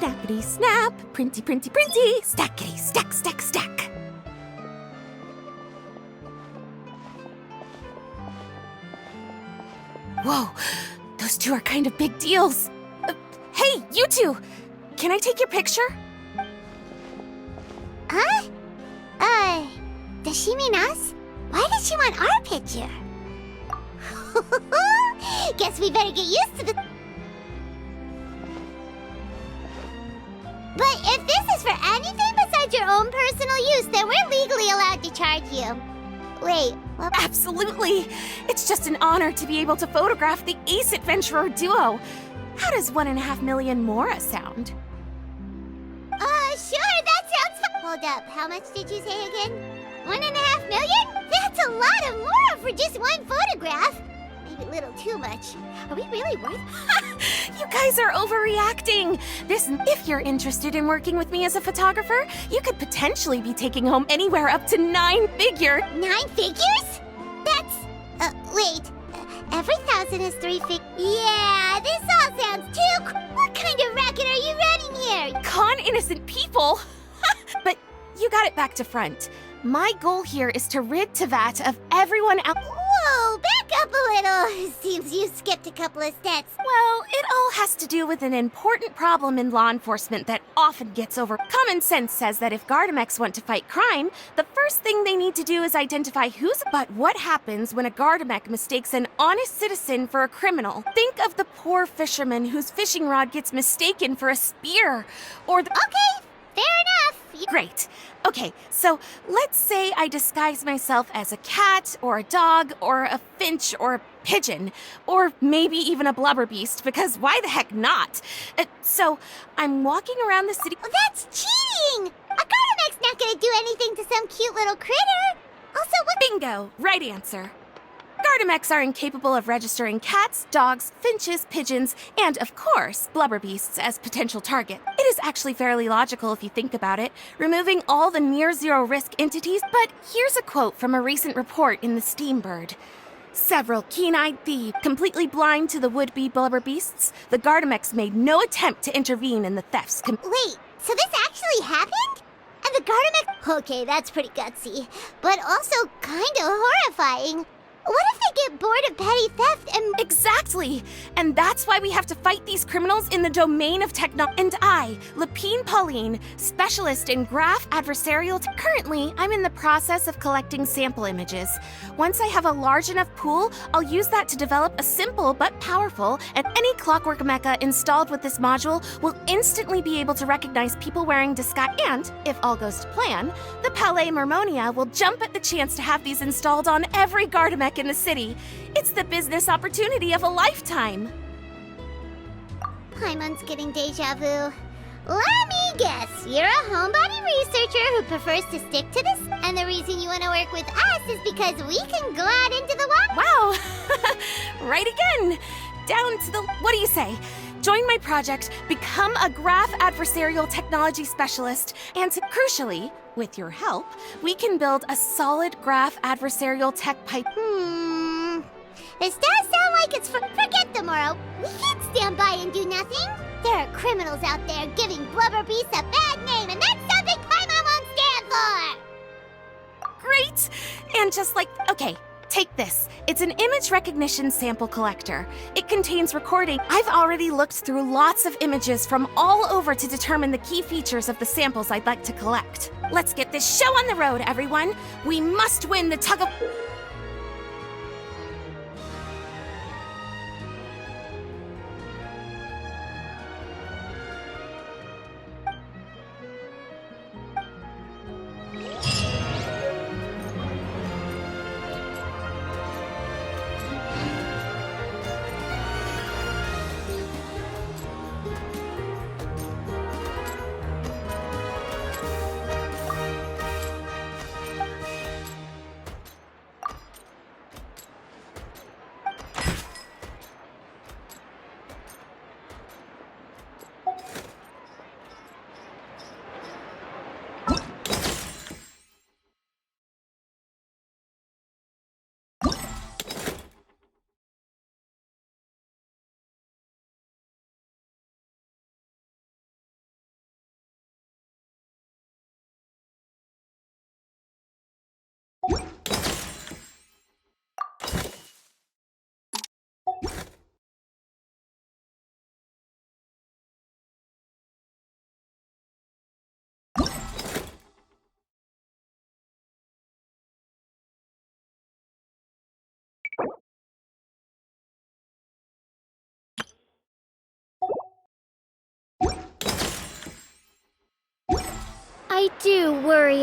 Snappity snap, printy printy printy, stackity stack stack stack. Whoa, those two are kind of big deals. Hey, you two! Can I take your picture? Huh? Does she mean us? Why does she want our picture? Guess we better get used to the... But if this is for anything besides your own personal use, then we're legally allowed to charge you. Wait, what? Absolutely! It's just an honor to be able to photograph the Ace Adventurer duo. How does 1.5 million Mora sound? Sure, that sounds fun. Hold up, how much did you say again? 1.5 million? That's a lot of Mora for just one photograph. Maybe a little too much. Are we really worth... You guys are overreacting! If you're interested in working with me as a photographer, you could potentially be taking home anywhere up to 9 figures. 9 figures? That's... wait. Every 1,000 is 3 Yeah, this all sounds too... What kind of racket are you running here? Con innocent people! But you got it back to front. My goal here is to rid Tevat of everyone else. Whoa, back up a little. Seems you skipped a couple of steps. Well, it all has to do with an important problem in law enforcement that often gets over. Common sense says that if Gardamex want to fight crime, the first thing they need to do is identify who's... But what happens when a Gardamex mistakes an honest citizen for a criminal? Think of the poor fisherman whose fishing rod gets mistaken for a spear, or the... Okay, fair enough. Great. Okay, so let's say I disguise myself as a cat, or a dog, or a finch, or a pigeon, or maybe even a blubber beast, because why the heck not? So I'm walking around the city... Well, that's cheating! A Gardamex not gonna do anything to some cute little critter. Also, what... Bingo! Right answer. Gardamex are incapable of registering cats, dogs, finches, pigeons, and, of course, blubber beasts as potential target. It is actually fairly logical if you think about it, removing all the near-zero risk entities, but here's a quote from a recent report in the Steambird. Several keen-eyed thieves, completely blind to the would-be blubber beasts, the Gardamex made no attempt to intervene in the thefts. Wait, so this actually happened? And the Gardamex... Okay, that's pretty gutsy, but also kinda horrifying. What if they get bored of petty theft and... Exactly! And that's why we have to fight these criminals in the domain of technology. And I, Lapine Pauline, specialist in graph adversarial... Currently, I'm in the process of collecting sample images. Once I have a large enough pool, I'll use that to develop a simple but powerful, and any clockwork mecha installed with this module will instantly be able to recognize people wearing disguise. And, if all goes to plan, the Palais Mermonia will jump at the chance to have these installed on every Gardamex in the city. It's the business opportunity of a lifetime. Paimon's getting deja vu. Let me guess, you're a homebody researcher who prefers to stick to this, and the reason you want to work with us is because we can go out into the wild. Wow! Right again! Down to the... What do you say? Join my project, become a graph adversarial technology specialist, and crucially, with your help, we can build a solid graph adversarial tech pipe. This does sound like it's forget tomorrow. We can't stand by and do nothing. There are criminals out there giving blubber beasts a bad name, and that's something Paimon won't stand for! Great! And just like... Okay, take this. It's an image recognition sample collector. It contains recording. I've already looked through lots of images from all over to determine the key features of the samples I'd like to collect. Let's get this show on the road, everyone. We must win the tug of... I do worry